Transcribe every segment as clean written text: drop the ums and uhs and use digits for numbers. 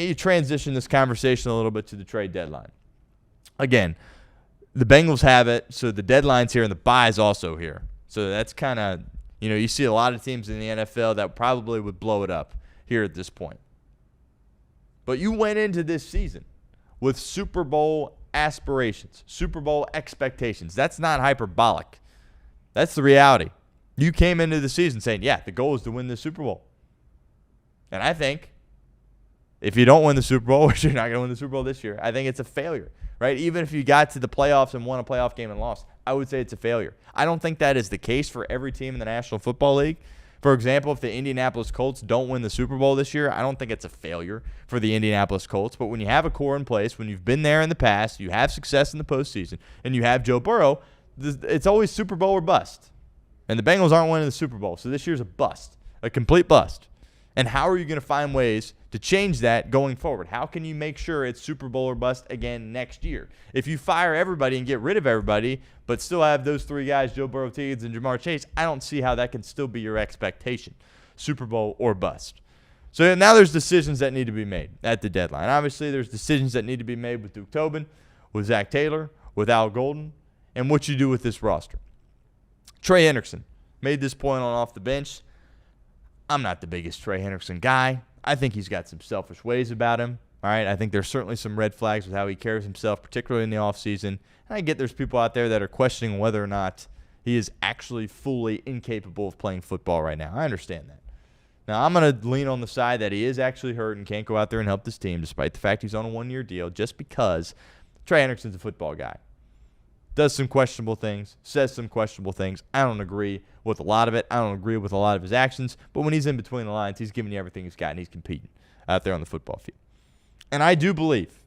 you transition this conversation a little bit to the trade deadline. Again, the Bengals have it, so the deadline's here and the bye is also here. So that's kind of, you see a lot of teams in the NFL that probably would blow it up here at this point. But you went into this season with Super Bowl aspirations, Super Bowl expectations. That's not hyperbolic. That's the reality. You came into the season saying, yeah, the goal is to win the Super Bowl. And I think if you don't win the Super Bowl, which you're not going to win the Super Bowl this year, I think it's a failure, right? Even if you got to the playoffs and won a playoff game and lost, I would say it's a failure. I don't think that is the case for every team in the National Football League. For example, if the Indianapolis Colts don't win the Super Bowl this year, I don't think it's a failure for the Indianapolis Colts. But when you have a core in place, when you've been there in the past, you have success in the postseason, and you have Joe Burrow, it's always Super Bowl or bust. And the Bengals aren't winning the Super Bowl, so this year's a bust, a complete bust. And how are you going to find ways to change that going forward? How can you make sure it's Super Bowl or bust again next year? If you fire everybody and get rid of everybody, but still have those three guys, Joe Burrow, Higgins, and Jamar Chase, I don't see how that can still be your expectation, Super Bowl or bust. So now there's decisions that need to be made at the deadline. Obviously, there's decisions that need to be made with Duke Tobin, with Zach Taylor, with Al Golden, and what you do with this roster. Trey Hendrickson made this point on off the bench. I'm not the biggest Trey Hendrickson guy. I think he's got some selfish ways about him. All right, I think there's certainly some red flags with how he carries himself, particularly in the offseason. And I get there's people out there that are questioning whether or not he is actually fully incapable of playing football right now. I understand that. Now, I'm going to lean on the side that he is actually hurt and can't go out there and help this team, despite the fact he's on a one-year deal, just because Trey Hendrickson's a football guy. Does some questionable things, says some questionable things. I don't agree with a lot of it. I don't agree with a lot of his actions. But when he's in between the lines, he's giving you everything he's got, and he's competing out there on the football field. And I do believe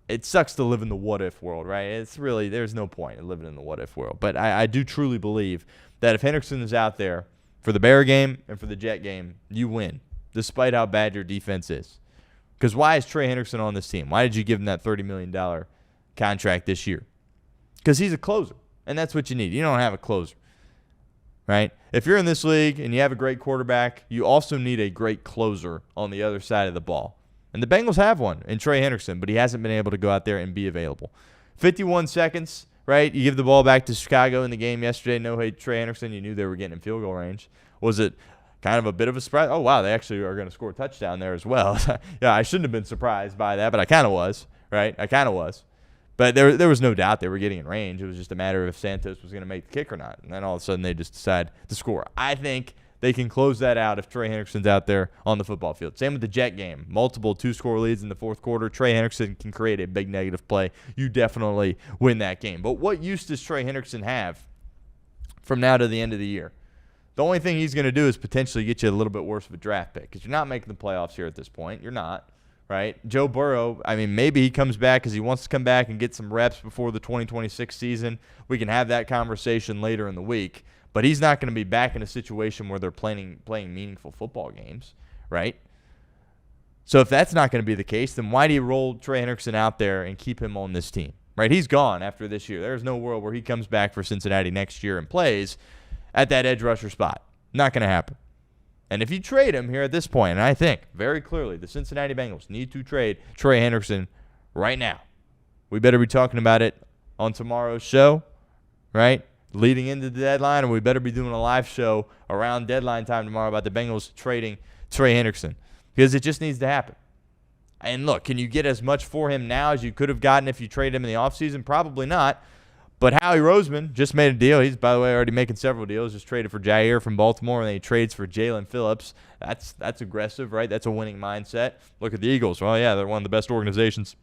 it sucks to live in the what-if world, right? It's really, there's no point in living in the what-if world. But I do truly believe that if Hendrickson is out there for the Bear game and for the Jet game, you win, despite how bad your defense is. Because why is Trey Hendrickson on this team? Why did you give him that $30 million contract this year? Because he's a closer, and that's what you need. You don't have a closer, right? If you're in this league and you have a great quarterback, you also need a great closer on the other side of the ball. And the Bengals have one in Trey Hendrickson, but he hasn't been able to go out there and be available. 51 seconds, right? You give the ball back to Chicago in the game yesterday. No, hey, Trey Hendrickson, you knew they were getting in field goal range. Was it kind of a bit of a surprise? Oh, wow, they actually are going to score a touchdown there as well. Yeah, I shouldn't have been surprised by that, but I kind of was, right? I kind of was. But there was no doubt they were getting in range. It was just a matter of if Santos was going to make the kick or not. And then all of a sudden they just decide to score. I think they can close that out if Trey Hendrickson's out there on the football field. Same with the Jet game. Multiple two-score leads in the fourth quarter. Trey Hendrickson can create a big negative play. You definitely win that game. But what use does Trey Hendrickson have from now to the end of the year? The only thing he's going to do is potentially get you a little bit worse of a draft pick because you're not making the playoffs here at this point. You're not. Right? Joe Burrow, I mean, maybe he comes back because he wants to come back and get some reps before the 2026 season. We can have that conversation later in the week. But he's not going to be back in a situation where they're playing meaningful football games, right? So if that's not going to be the case, then why do you roll Trey Hendrickson out there and keep him on this team, right? He's gone after this year. There's no world where he comes back for Cincinnati next year and plays at that edge rusher spot. Not going to happen. And if you trade him here at this point, and I think very clearly the Cincinnati Bengals need to trade Trey Hendrickson right now. We better be talking about it on tomorrow's show, right? Leading into the deadline, and we better be doing a live show around deadline time tomorrow about the Bengals trading Trey Hendrickson because it just needs to happen. And look, can you get as much for him now as you could have gotten if you traded him in the offseason? Probably not. But Howie Roseman just made a deal. He's, by the way, already making several deals. Just traded for Jair from Baltimore, and then he trades for Jalen Phillips. That's aggressive, right? That's a winning mindset. Look at the Eagles. Well, yeah, they're one of the best organizations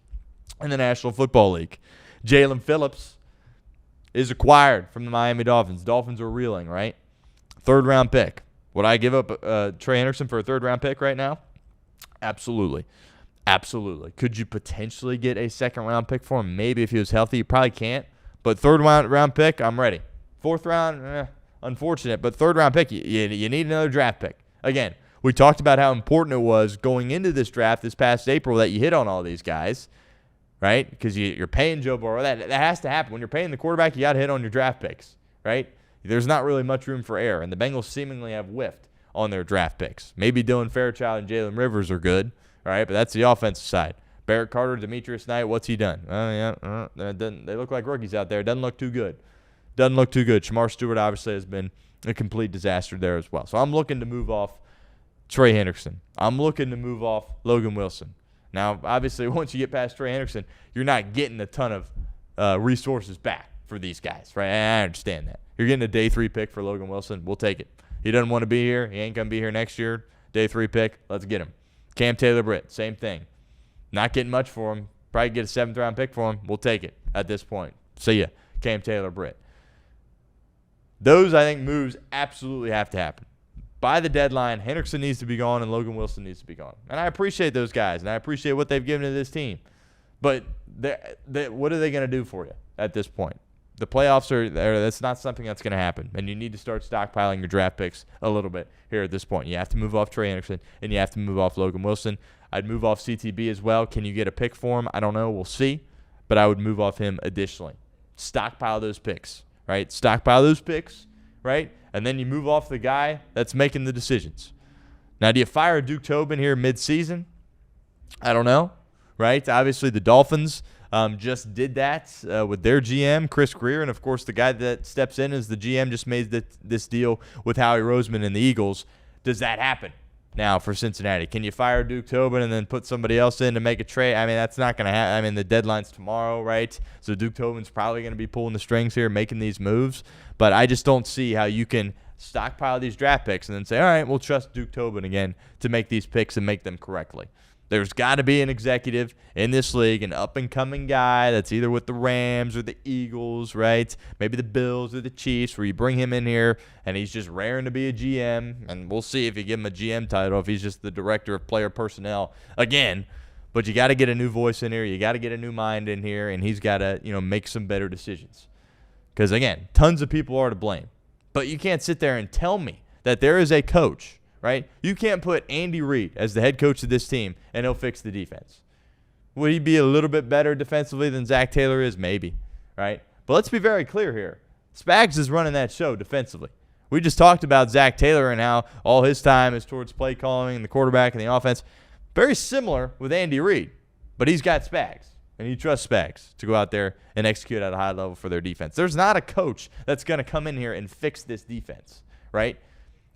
in the National Football League. Jalen Phillips is acquired from the Miami Dolphins. Dolphins are reeling, right? Third-round pick. Would I give up Trey Hendrickson for a third-round pick right now? Absolutely. Absolutely. Could you potentially get a second-round pick for him? Maybe if he was healthy. You probably can't. But third-round pick, I'm ready. Fourth round, unfortunate. But third-round pick, you need another draft pick. Again, we talked about how important it was going into this draft this past April that you hit on all these guys, right? Because you're paying Joe Burrow. That has to happen. When you're paying the quarterback, you got to hit on your draft picks, right? There's not really much room for error. And the Bengals seemingly have whiffed on their draft picks. Maybe Dylan Fairchild and Jalen Rivers are good, All right, but that's the offensive side. Barrett Carter, Demetrius Knight, what's he done? They look like rookies out there. Doesn't look too good. Shamar Stewart obviously has been a complete disaster there as well. So I'm looking to move off Trey Hendrickson. I'm looking to move off Logan Wilson. Now, obviously, once you get past Trey Hendrickson, you're not getting a ton of resources back for these guys, right? I understand that. You're getting a day 3 pick for Logan Wilson. We'll take it. He doesn't want to be here. He ain't going to be here next year. Day 3 pick. Let's get him. Cam Taylor-Britt, same thing. Not getting much for him. Probably get a 7th-round pick for him. We'll take it at this point. See ya, Cam Taylor-Britt. Those, I think, moves absolutely have to happen. By the deadline, Hendrickson needs to be gone and Logan Wilson needs to be gone. And I appreciate those guys, and I appreciate what they've given to this team. But what are they going to do for you at this point? The playoffs that's not something that's going to happen, and you need to start stockpiling your draft picks a little bit here at this point. You have to move off Trey Hendrickson, and you have to move off Logan Wilson. I'd move off CTB as well. Can you get a pick for him? I don't know. We'll see. But I would move off him additionally. Stockpile those picks, right? Right? And then you move off the guy that's making the decisions. Now, do you fire Duke Tobin here mid-season? I don't know, right? Obviously, the Dolphins just did that with their GM, Chris Greer. And, of course, the guy that steps in as the GM just made this deal with Howie Roseman and the Eagles. Does that happen now for Cincinnati? Can you fire Duke Tobin and then put somebody else in to make a trade? I mean, that's not going to happen. I mean, the deadline's tomorrow, right? So Duke Tobin's probably going to be pulling the strings here, making these moves. But I just don't see how you can stockpile these draft picks and then say, all right, we'll trust Duke Tobin again to make these picks and make them correctly. There's got to be an executive in this league, an up-and-coming guy that's either with the Rams or the Eagles, right? Maybe the Bills or the Chiefs, where you bring him in here and he's just raring to be a GM, and we'll see if you give him a GM title, if he's just the director of player personnel again. But you got to get a new voice in here. You got to get a new mind in here, and he's got to, make some better decisions. Because, again, tons of people are to blame. But you can't sit there and tell me that there is a coach, right? You can't put Andy Reid as the head coach of this team and he'll fix the defense. Would he be a little bit better defensively than Zach Taylor is? Maybe, right? But let's be very clear here. Spags is running that show defensively. We just talked about Zach Taylor and how all his time is towards play calling and the quarterback and the offense. Very similar with Andy Reid, but he's got Spags, and he trusts Spags to go out there and execute at a high level for their defense. There's not a coach that's going to come in here and fix this defense, right?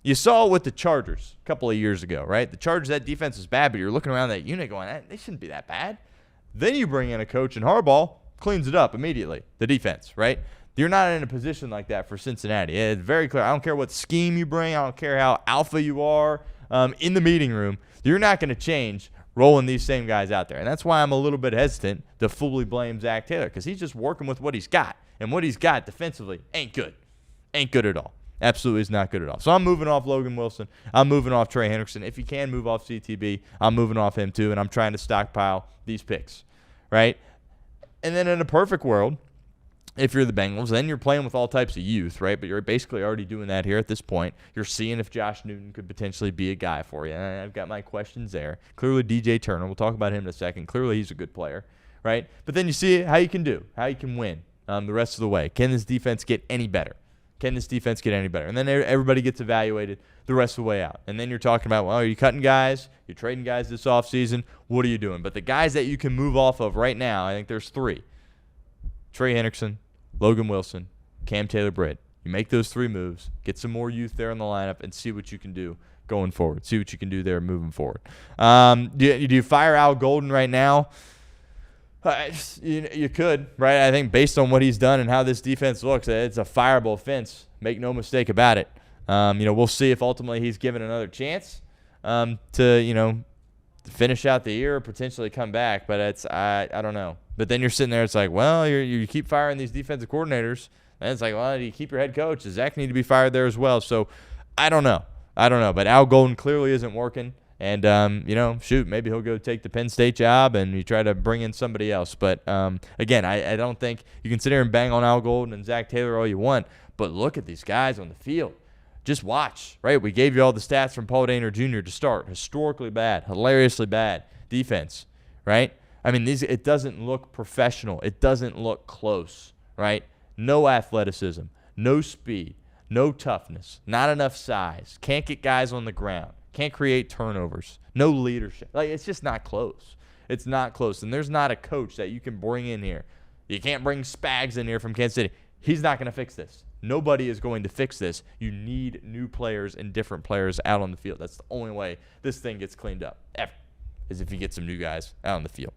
You saw it with the Chargers a couple of years ago, right? The Chargers, that defense was bad, but you're looking around that unit going, they shouldn't be that bad. Then you bring in a coach, and Harbaugh cleans it up immediately, the defense, right? You're not in a position like that for Cincinnati. It's very clear. I don't care what scheme you bring. I don't care how alpha you are in the meeting room. You're not going to change rolling these same guys out there. And that's why I'm a little bit hesitant to fully blame Zach Taylor, because he's just working with what he's got. And what he's got defensively ain't good. Ain't good at all. Absolutely is not good at all. So I'm moving off Logan Wilson. I'm moving off Trey Hendrickson. If you can move off CTB, I'm moving off him too, and I'm trying to stockpile these picks, right? And then in a perfect world, if you're the Bengals, then you're playing with all types of youth, right? But you're basically already doing that here at this point. You're seeing if Josh Newton could potentially be a guy for you. And I've got my questions there. Clearly, DJ Turner, we'll talk about him in a second. Clearly, he's a good player, right? But then you see how you can do, how you can win the rest of the way. Can this defense get any better? And then everybody gets evaluated the rest of the way out. And then you're talking about, well, are you cutting guys? You're trading guys this offseason? What are you doing? But the guys that you can move off of right now, I think there's 3. Trey Hendrickson, Logan Wilson, Cam Taylor-Britt. You make those 3 moves, get some more youth there in the lineup, and see what you can do going forward. See what you can do there moving forward. Do you fire Al Golden right now? You could, right? I think based on what he's done and how this defense looks, it's a fireable offense. Make no mistake about it. We'll see if ultimately he's given another chance to finish out the year or potentially come back. But I don't know. But then you're sitting there, it's like, well, you keep firing these defensive coordinators. And it's like, well, do you keep your head coach? Does Zach need to be fired there as well? So I don't know. But Al Golden clearly isn't working. And, maybe he'll go take the Penn State job and you try to bring in somebody else. But, again, I don't think you can sit here and bang on Al Golden and Zach Taylor all you want. But look at these guys on the field. Just watch, right? We gave you all the stats from Paul Dehner Jr. to start. Historically bad, hilariously bad defense, right? I mean, it doesn't look professional. It doesn't look close, right? No athleticism, no speed, no toughness, not enough size. Can't get guys on the ground. Can't create turnovers. No leadership. Like, it's just not close. It's not close. And there's not a coach that you can bring in here. You can't bring Spags in here from Kansas City. He's not going to fix this. Nobody is going to fix this. You need new players and different players out on the field. That's the only way this thing gets cleaned up, ever, is if you get some new guys out on the field.